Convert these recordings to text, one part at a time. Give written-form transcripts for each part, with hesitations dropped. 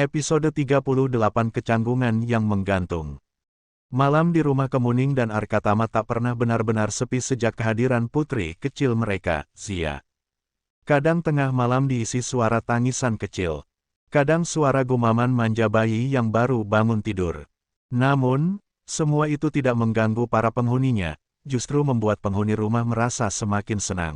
Episode 38 Kecanggungan yang Menggantung. Malam di rumah Kemuning dan Arkatama tak pernah benar-benar sepi sejak kehadiran putri kecil mereka, Zia. Kadang tengah malam diisi suara tangisan kecil. Kadang suara gumaman manja bayi yang baru bangun tidur. Namun, semua itu tidak mengganggu para penghuninya, justru membuat penghuni rumah merasa semakin senang.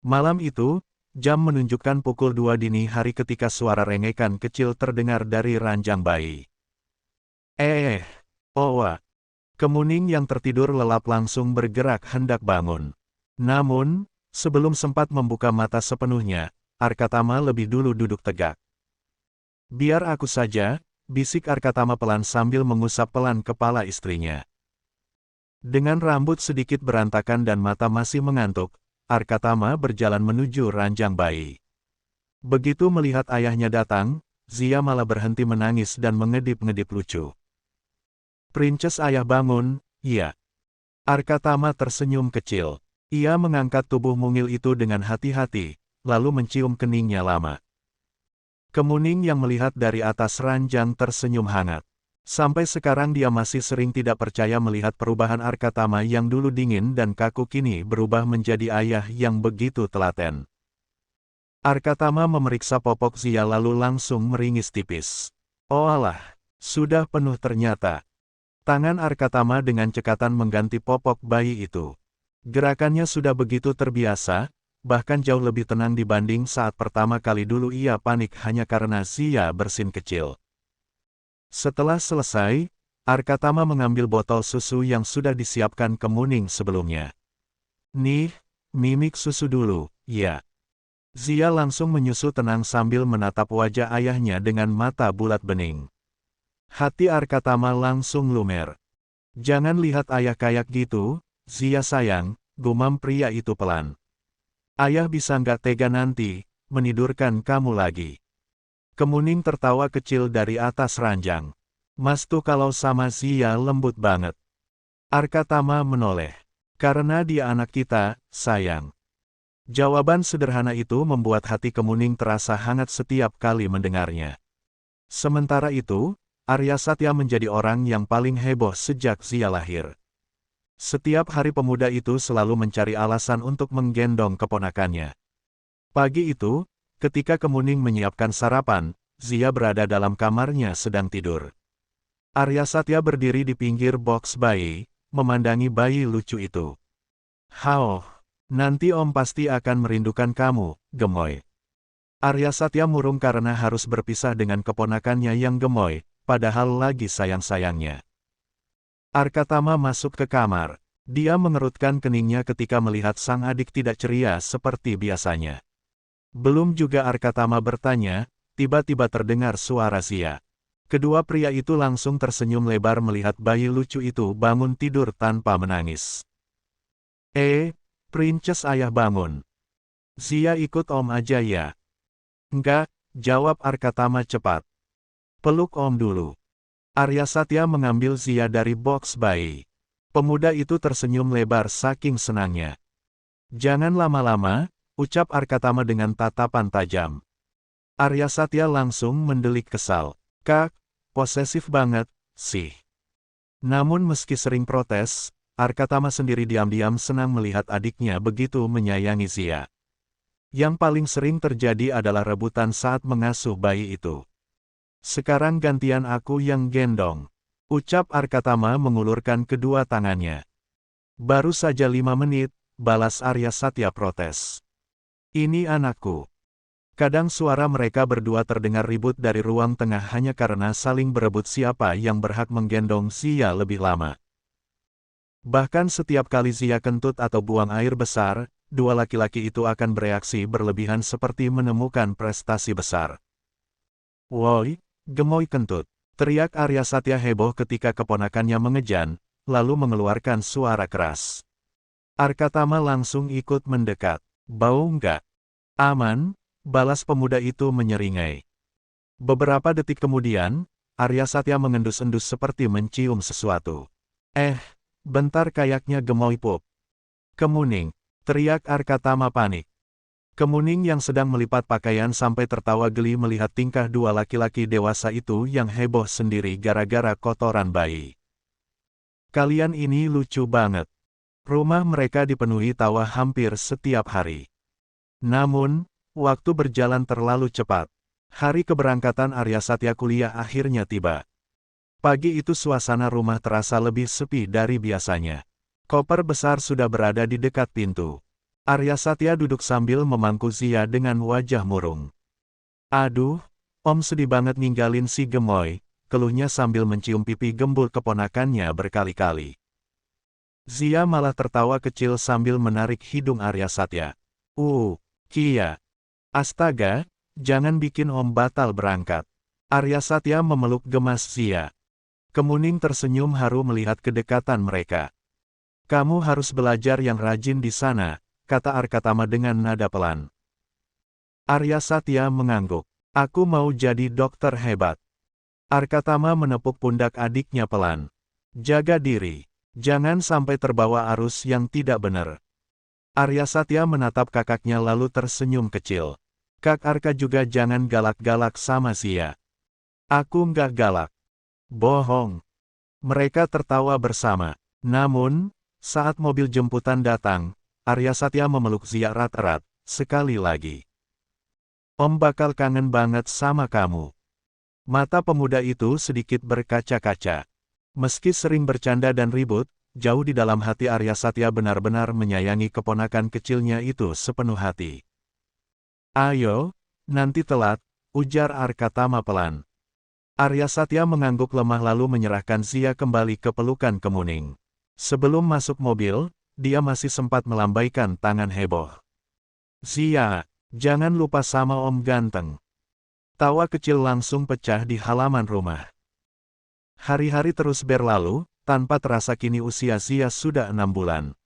Malam itu, jam menunjukkan pukul 2 dini hari ketika suara rengekan kecil terdengar dari ranjang bayi. Owa. Kemuning yang tertidur lelap langsung bergerak hendak bangun. Namun, sebelum sempat membuka mata sepenuhnya, Arkatama lebih dulu duduk tegak. Biar aku saja, bisik Arkatama pelan sambil mengusap pelan kepala istrinya. Dengan rambut sedikit berantakan dan mata masih mengantuk, Arkatama berjalan menuju ranjang bayi. Begitu melihat ayahnya datang, Zia malah berhenti menangis dan mengedip-ngedip lucu. "Princess ayah bangun, iya." Arkatama tersenyum kecil. Ia mengangkat tubuh mungil itu dengan hati-hati, lalu mencium keningnya lama. Kemuning yang melihat dari atas ranjang tersenyum hangat. Sampai sekarang dia masih sering tidak percaya melihat perubahan Arkatama yang dulu dingin dan kaku kini berubah menjadi ayah yang begitu telaten. Arkatama memeriksa popok Zia lalu langsung meringis tipis. Oh alah, sudah penuh ternyata. Tangan Arkatama dengan cekatan mengganti popok bayi itu. Gerakannya sudah begitu terbiasa, bahkan jauh lebih tenang dibanding saat pertama kali dulu ia panik hanya karena Zia bersin kecil. Setelah selesai, Arkatama mengambil botol susu yang sudah disiapkan Kemuning sebelumnya. "Nih, mimik susu dulu, ya." Zia langsung menyusu tenang sambil menatap wajah ayahnya dengan mata bulat bening. Hati Arkatama langsung lumer. "Jangan lihat ayah kayak gitu, Zia sayang," gumam pria itu pelan. "Ayah bisa nggak tega nanti, menidurkan kamu lagi." Kemuning tertawa kecil dari atas ranjang. "Mas tuh kalau sama Zia lembut banget." Arkatama menoleh. "Karena dia anak kita, sayang." Jawaban sederhana itu membuat hati Kemuning terasa hangat setiap kali mendengarnya. Sementara itu, Arya Satya menjadi orang yang paling heboh sejak Zia lahir. Setiap hari pemuda itu selalu mencari alasan untuk menggendong keponakannya. Pagi itu, ketika Kemuning menyiapkan sarapan, Zia berada dalam kamarnya sedang tidur. Arya Satya berdiri di pinggir boks bayi, memandangi bayi lucu itu. "Hao, nanti Om pasti akan merindukan kamu, gemoy." Arya Satya murung karena harus berpisah dengan keponakannya yang gemoy, padahal lagi sayang-sayangnya. Arkatama masuk ke kamar. Dia mengerutkan keningnya ketika melihat sang adik tidak ceria seperti biasanya. Belum juga Arkatama bertanya, tiba-tiba terdengar suara Zia. Kedua pria itu langsung tersenyum lebar melihat bayi lucu itu bangun tidur tanpa menangis. Princess ayah bangun." "Zia ikut Om aja ya." "Enggak," jawab Arkatama cepat. "Peluk Om dulu." Arya Satya mengambil Zia dari boks bayi. Pemuda itu tersenyum lebar saking senangnya. "Jangan lama-lama," ucap Arkatama dengan tatapan tajam. Arya Satya langsung mendelik kesal. "Kak, posesif banget, sih." Namun meski sering protes, Arkatama sendiri diam-diam senang melihat adiknya begitu menyayangi Zia. Yang paling sering terjadi adalah rebutan saat mengasuh bayi itu. "Sekarang gantian aku yang gendong," ucap Arkatama mengulurkan kedua tangannya. "Baru saja 5 menit, balas Arya Satya protes. "Ini anakku." Kadang suara mereka berdua terdengar ribut dari ruang tengah hanya karena saling berebut siapa yang berhak menggendong Zia lebih lama. Bahkan setiap kali Zia kentut atau buang air besar, dua laki-laki itu akan bereaksi berlebihan seperti menemukan prestasi besar. "Woi, gemoy kentut!" teriak Arya Satya heboh ketika keponakannya mengejan, lalu mengeluarkan suara keras. Arkatama langsung ikut mendekat. "Bau nggak?" "Aman," balas pemuda itu menyeringai. Beberapa detik kemudian, Arya Satya mengendus-endus seperti mencium sesuatu. Bentar kayaknya gemoy pup." "Kemuning!" teriak Arkatama panik. Kemuning yang sedang melipat pakaian sampai tertawa geli melihat tingkah dua laki-laki dewasa itu yang heboh sendiri gara-gara kotoran bayi. Kalian ini lucu banget. Rumah mereka dipenuhi tawa hampir setiap hari. Namun, waktu berjalan terlalu cepat. Hari keberangkatan Arya Satya kuliah akhirnya tiba. Pagi itu suasana rumah terasa lebih sepi dari biasanya. Koper besar sudah berada di dekat pintu. Arya Satya duduk sambil memangku Zia dengan wajah murung. Aduh, Om sedih banget ninggalin si gemoy, keluhnya sambil mencium pipi gembul keponakannya berkali-kali. Zia malah tertawa kecil sambil menarik hidung Arya Satya. Kia. Astaga, jangan bikin Om batal berangkat. Arya Satya memeluk gemas Zia. Kemuning tersenyum haru melihat kedekatan mereka. Kamu harus belajar yang rajin di sana, kata Arkatama dengan nada pelan. Arya Satya mengangguk. Aku mau jadi dokter hebat. Arkatama menepuk pundak adiknya pelan. Jaga diri. Jangan sampai terbawa arus yang tidak benar. Arya Satya menatap kakaknya lalu tersenyum kecil. Kak Arka juga jangan galak-galak sama Zia. Aku nggak galak. Bohong. Mereka tertawa bersama. Namun, saat mobil jemputan datang, Arya Satya memeluk Zia erat-erat, sekali lagi. Om bakal kangen banget sama kamu. Mata pemuda itu sedikit berkaca-kaca. Meski sering bercanda dan ribut, jauh di dalam hati Arya Satya benar-benar menyayangi keponakan kecilnya itu sepenuh hati. Ayo, nanti telat, ujar Arkatama pelan. Arya Satya mengangguk lemah lalu menyerahkan Zia kembali ke pelukan Kemuning. Sebelum masuk mobil, dia masih sempat melambaikan tangan heboh. Zia, jangan lupa sama Om ganteng. Tawa kecil langsung pecah di halaman rumah. Hari-hari terus berlalu, tanpa terasa kini usia Zia sudah 6 bulan.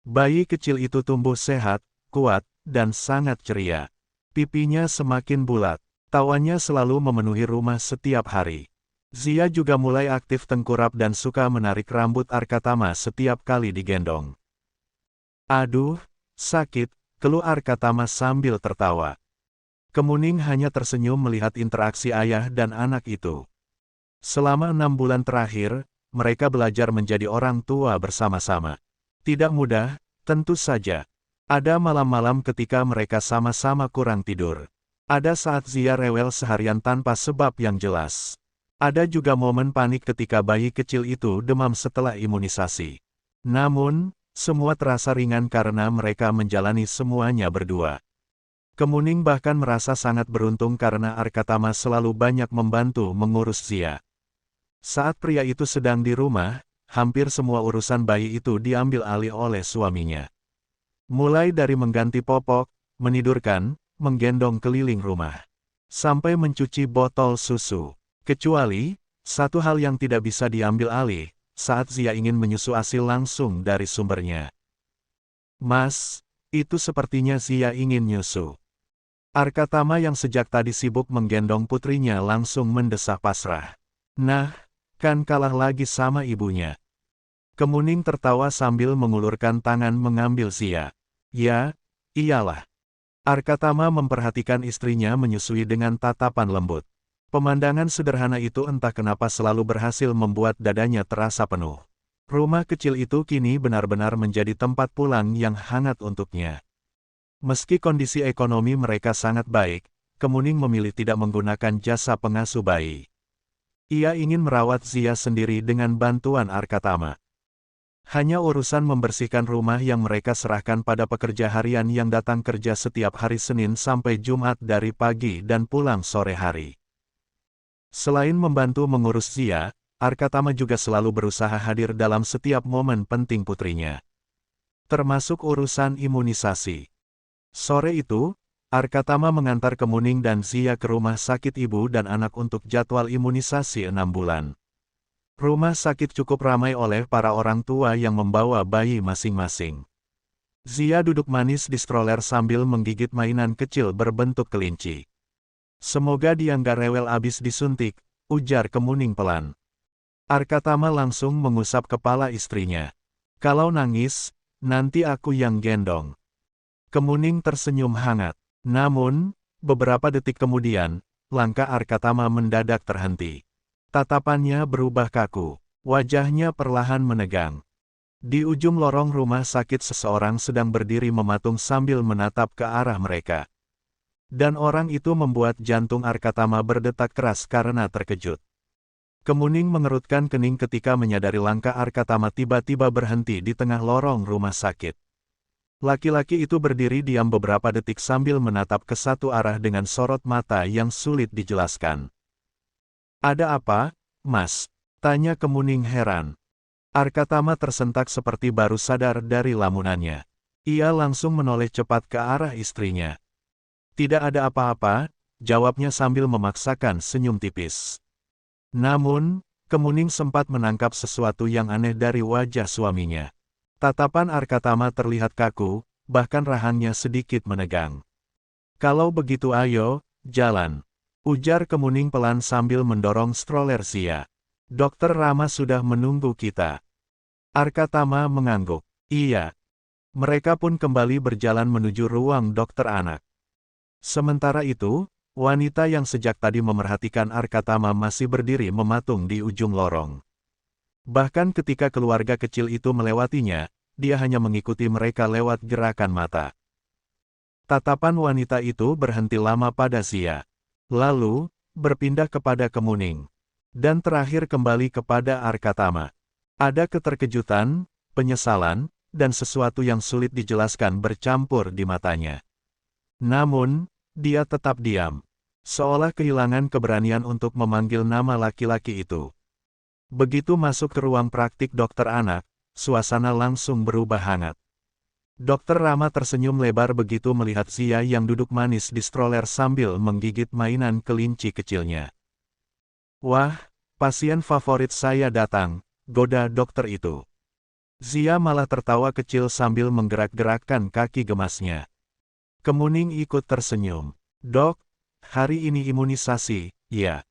Bayi kecil itu tumbuh sehat, kuat, dan sangat ceria. Pipinya semakin bulat. Tawanya selalu memenuhi rumah setiap hari. Zia juga mulai aktif tengkurap dan suka menarik rambut Arkatama setiap kali digendong. Aduh, sakit, keluh Arkatama sambil tertawa. Kemuning hanya tersenyum melihat interaksi ayah dan anak itu. Selama 6 bulan terakhir, mereka belajar menjadi orang tua bersama-sama. Tidak mudah, tentu saja. Ada malam-malam ketika mereka sama-sama kurang tidur. Ada saat Zia rewel seharian tanpa sebab yang jelas. Ada juga momen panik ketika bayi kecil itu demam setelah imunisasi. Namun, semua terasa ringan karena mereka menjalani semuanya berdua. Kemuning bahkan merasa sangat beruntung karena Arkatama selalu banyak membantu mengurus Zia. Saat pria itu sedang di rumah, hampir semua urusan bayi itu diambil alih oleh suaminya. Mulai dari mengganti popok, menidurkan, menggendong keliling rumah, sampai mencuci botol susu. Kecuali, satu hal yang tidak bisa diambil alih, saat Zia ingin menyusu ASI langsung dari sumbernya. Mas, itu sepertinya Zia ingin nyusu. Arkatama yang sejak tadi sibuk menggendong putrinya langsung mendesak pasrah. Nah, kan kalah lagi sama ibunya. Kemuning tertawa sambil mengulurkan tangan mengambil Zia. Ya, iyalah. Arkatama memperhatikan istrinya menyusui dengan tatapan lembut. Pemandangan sederhana itu entah kenapa selalu berhasil membuat dadanya terasa penuh. Rumah kecil itu kini benar-benar menjadi tempat pulang yang hangat untuknya. Meski kondisi ekonomi mereka sangat baik, Kemuning memilih tidak menggunakan jasa pengasuh bayi. Ia ingin merawat Zia sendiri dengan bantuan Arkatama. Hanya urusan membersihkan rumah yang mereka serahkan pada pekerja harian yang datang kerja setiap hari Senin sampai Jumat dari pagi dan pulang sore hari. Selain membantu mengurus Zia, Arkatama juga selalu berusaha hadir dalam setiap momen penting putrinya. Termasuk urusan imunisasi. Sore itu, Arkatama mengantar Kemuning dan Zia ke rumah sakit ibu dan anak untuk jadwal imunisasi 6 bulan. Rumah sakit cukup ramai oleh para orang tua yang membawa bayi masing-masing. Zia duduk manis di stroller sambil menggigit mainan kecil berbentuk kelinci. Semoga dia nggak rewel abis disuntik, ujar Kemuning pelan. Arkatama langsung mengusap kepala istrinya. Kalau nangis, nanti aku yang gendong. Kemuning tersenyum hangat. Namun, beberapa detik kemudian, langkah Arkatama mendadak terhenti. Tatapannya berubah kaku. Wajahnya perlahan menegang. Di ujung lorong rumah sakit seseorang sedang berdiri mematung sambil menatap ke arah mereka. Dan orang itu membuat jantung Arkatama berdetak keras karena terkejut. Kemuning mengerutkan kening ketika menyadari langkah Arkatama tiba-tiba berhenti di tengah lorong rumah sakit. Laki-laki itu berdiri diam beberapa detik sambil menatap ke satu arah dengan sorot mata yang sulit dijelaskan. "Ada apa, Mas?" tanya Kemuning heran. Arkatama tersentak seperti baru sadar dari lamunannya. Ia langsung menoleh cepat ke arah istrinya. "Tidak ada apa-apa," jawabnya sambil memaksakan senyum tipis. Namun, Kemuning sempat menangkap sesuatu yang aneh dari wajah suaminya. Tatapan Arkatama terlihat kaku, bahkan rahangnya sedikit menegang. "Kalau begitu ayo, jalan," ujar Kemuning pelan sambil mendorong stroller Zia. "Dokter Rama sudah menunggu kita." Arkatama mengangguk. "Iya." Mereka pun kembali berjalan menuju ruang dokter anak. Sementara itu, wanita yang sejak tadi memerhatikan Arkatama masih berdiri mematung di ujung lorong. Bahkan ketika keluarga kecil itu melewatinya, dia hanya mengikuti mereka lewat gerakan mata. Tatapan wanita itu berhenti lama pada Zia. Lalu, berpindah kepada Kemuning. Dan terakhir kembali kepada Arkatama. Ada keterkejutan, penyesalan, dan sesuatu yang sulit dijelaskan bercampur di matanya. Namun, dia tetap diam. Seolah kehilangan keberanian untuk memanggil nama laki-laki itu. Begitu masuk ke ruang praktik dokter anak, suasana langsung berubah hangat. Dokter Rama tersenyum lebar begitu melihat Zia yang duduk manis di stroller sambil menggigit mainan kelinci kecilnya. "Wah, pasien favorit saya datang," goda dokter itu. Zia malah tertawa kecil sambil menggerak-gerakkan kaki gemasnya. Kemuning ikut tersenyum. "Dok, hari ini imunisasi, ya?"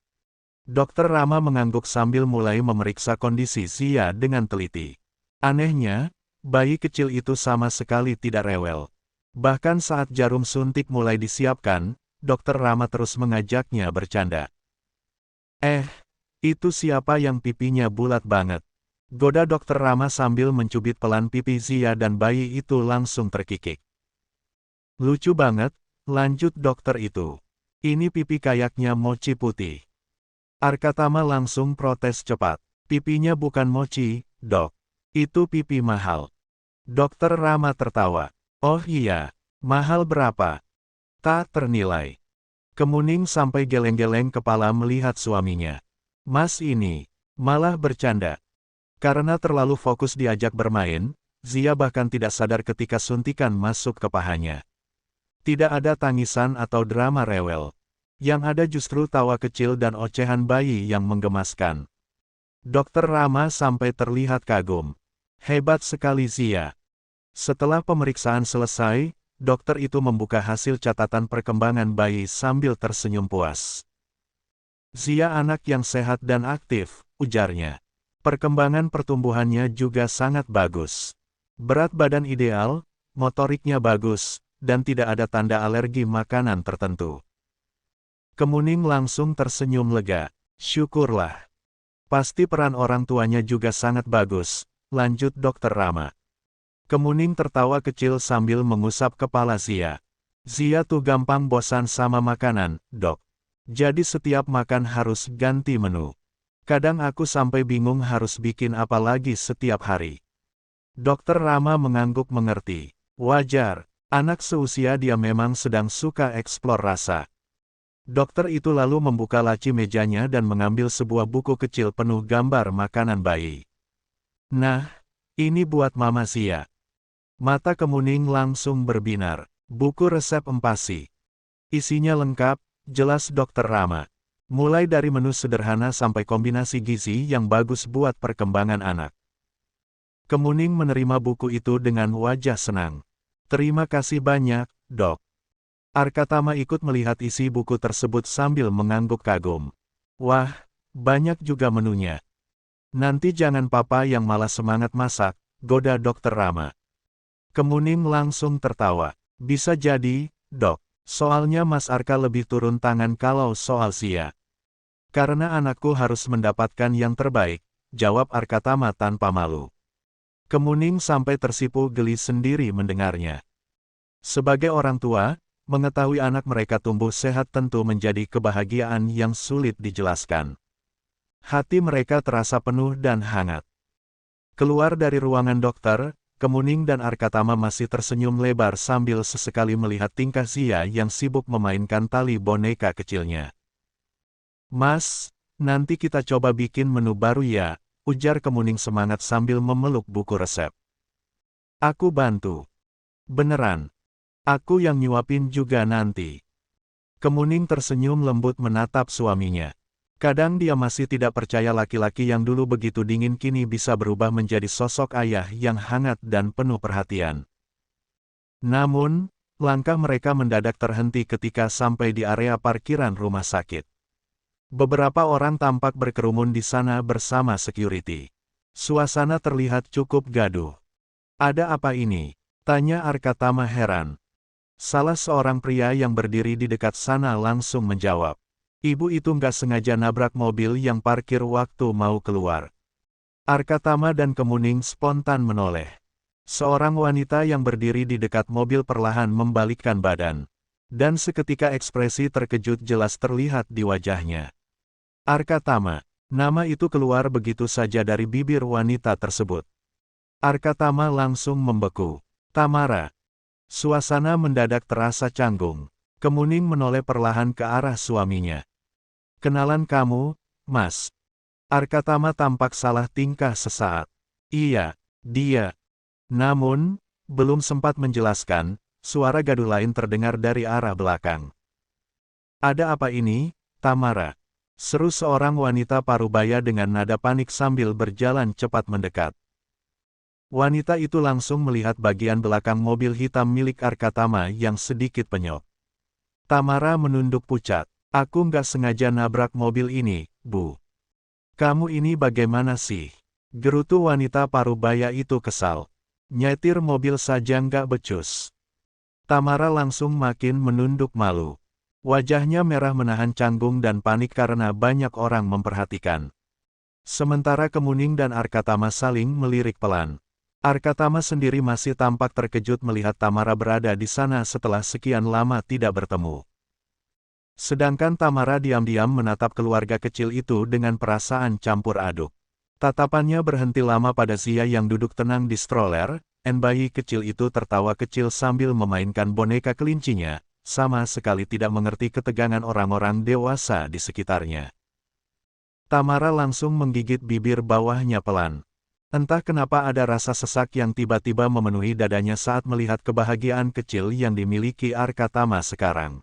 Dokter Rama mengangguk sambil mulai memeriksa kondisi Zia dengan teliti. Anehnya, bayi kecil itu sama sekali tidak rewel. Bahkan saat jarum suntik mulai disiapkan, Dokter Rama terus mengajaknya bercanda. Itu siapa yang pipinya bulat banget?" goda Dokter Rama sambil mencubit pelan pipi Zia dan bayi itu langsung terkikik. "Lucu banget," lanjut dokter itu. "Ini pipi kayaknya mochi putih." Arkatama langsung protes cepat. "Pipinya bukan mochi, dok. Itu pipi mahal." Dokter Rama tertawa. "Oh iya, mahal berapa?" "Tak ternilai." Kemuning sampai geleng-geleng kepala melihat suaminya. "Mas ini, malah bercanda." Karena terlalu fokus diajak bermain, Zia bahkan tidak sadar ketika suntikan masuk ke pahanya. Tidak ada tangisan atau drama rewel. Yang ada justru tawa kecil dan ocehan bayi yang menggemaskan. Dokter Rama sampai terlihat kagum. "Hebat sekali Zia." Setelah pemeriksaan selesai, dokter itu membuka hasil catatan perkembangan bayi sambil tersenyum puas. "Zia anak yang sehat dan aktif," ujarnya. "Perkembangan pertumbuhannya juga sangat bagus. Berat badan ideal, motoriknya bagus, dan tidak ada tanda alergi makanan tertentu." Kemuning langsung tersenyum lega. "Syukurlah. Pasti peran orang tuanya juga sangat bagus," lanjut Dokter Rama. Kemuning tertawa kecil sambil mengusap kepala Zia. "Zia tuh gampang bosan sama makanan, dok. Jadi setiap makan harus ganti menu. Kadang aku sampai bingung harus bikin apa lagi setiap hari." Dokter Rama mengangguk mengerti. Wajar, anak seusia dia memang sedang suka eksplor rasa. Dokter itu lalu membuka laci mejanya dan mengambil sebuah buku kecil penuh gambar makanan bayi. "Nah, ini buat Mama Zia." Mata Kemuning langsung berbinar. Buku resep empasi. Isinya lengkap, jelas Dokter Rama. Mulai dari menu sederhana sampai kombinasi gizi yang bagus buat perkembangan anak. Kemuning menerima buku itu dengan wajah senang. "Terima kasih banyak, dok." Arkatama ikut melihat isi buku tersebut sambil mengangguk kagum. "Wah, banyak juga menunya. Nanti jangan papa yang malah semangat masak," goda Dokter Rama. Kemuning langsung tertawa. Bisa jadi, Dok. Soalnya Mas Arka lebih turun tangan kalau soal Sia. Karena anakku harus mendapatkan yang terbaik, jawab Arkatama tanpa malu. Kemuning sampai tersipu geli sendiri mendengarnya. Sebagai orang tua, mengetahui anak mereka tumbuh sehat tentu menjadi kebahagiaan yang sulit dijelaskan. Hati mereka terasa penuh dan hangat. Keluar dari ruangan dokter, Kemuning dan Arkatama masih tersenyum lebar sambil sesekali melihat tingkah Zia yang sibuk memainkan tali boneka kecilnya. Mas, nanti kita coba bikin menu baru ya, ujar Kemuning semangat sambil memeluk buku resep. Aku bantu. Beneran. Aku yang nyuapin juga nanti. Kemuning tersenyum lembut menatap suaminya. Kadang dia masih tidak percaya laki-laki yang dulu begitu dingin kini bisa berubah menjadi sosok ayah yang hangat dan penuh perhatian. Namun, langkah mereka mendadak terhenti ketika sampai di area parkiran rumah sakit. Beberapa orang tampak berkerumun di sana bersama security. Suasana terlihat cukup gaduh. Ada apa ini? Tanya Arkatama heran. Salah seorang pria yang berdiri di dekat sana langsung menjawab. Ibu itu nggak sengaja nabrak mobil yang parkir waktu mau keluar. Arkatama dan Kemuning spontan menoleh. Seorang wanita yang berdiri di dekat mobil perlahan membalikkan badan. Dan seketika ekspresi terkejut jelas terlihat di wajahnya. Arkatama, nama itu keluar begitu saja dari bibir wanita tersebut. Arkatama langsung membeku. Tamara. Suasana mendadak terasa canggung. Kemuning menoleh perlahan ke arah suaminya. Kenalan kamu, Mas. Arkatama tampak salah tingkah sesaat. Iya, dia. Namun, belum sempat menjelaskan, suara gaduh lain terdengar dari arah belakang. Ada apa ini, Tamara? Seru seorang wanita parubaya dengan nada panik sambil berjalan cepat mendekat. Wanita itu langsung melihat bagian belakang mobil hitam milik Arkatama yang sedikit penyok. Tamara menunduk pucat. Aku nggak sengaja nabrak mobil ini, Bu. Kamu ini bagaimana sih? Gerutu wanita parubaya itu kesal. Nyetir mobil saja nggak becus. Tamara langsung makin menunduk malu. Wajahnya merah menahan canggung dan panik karena banyak orang memperhatikan. Sementara Kemuning dan Arkatama saling melirik pelan. Arkatama sendiri masih tampak terkejut melihat Tamara berada di sana setelah sekian lama tidak bertemu. Sedangkan Tamara diam-diam menatap keluarga kecil itu dengan perasaan campur aduk. Tatapannya berhenti lama pada Zia yang duduk tenang di stroller, dan bayi kecil itu tertawa kecil sambil memainkan boneka kelincinya, sama sekali tidak mengerti ketegangan orang-orang dewasa di sekitarnya. Tamara langsung menggigit bibir bawahnya pelan. Entah kenapa ada rasa sesak yang tiba-tiba memenuhi dadanya saat melihat kebahagiaan kecil yang dimiliki Arkatama sekarang.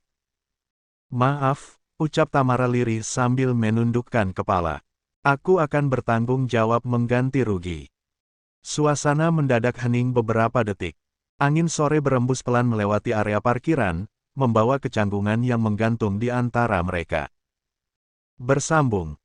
Maaf, ucap Tamara lirih sambil menundukkan kepala. Aku akan bertanggung jawab mengganti rugi. Suasana mendadak hening beberapa detik. Angin sore berembus pelan melewati area parkiran, membawa kecanggungan yang menggantung di antara mereka. Bersambung.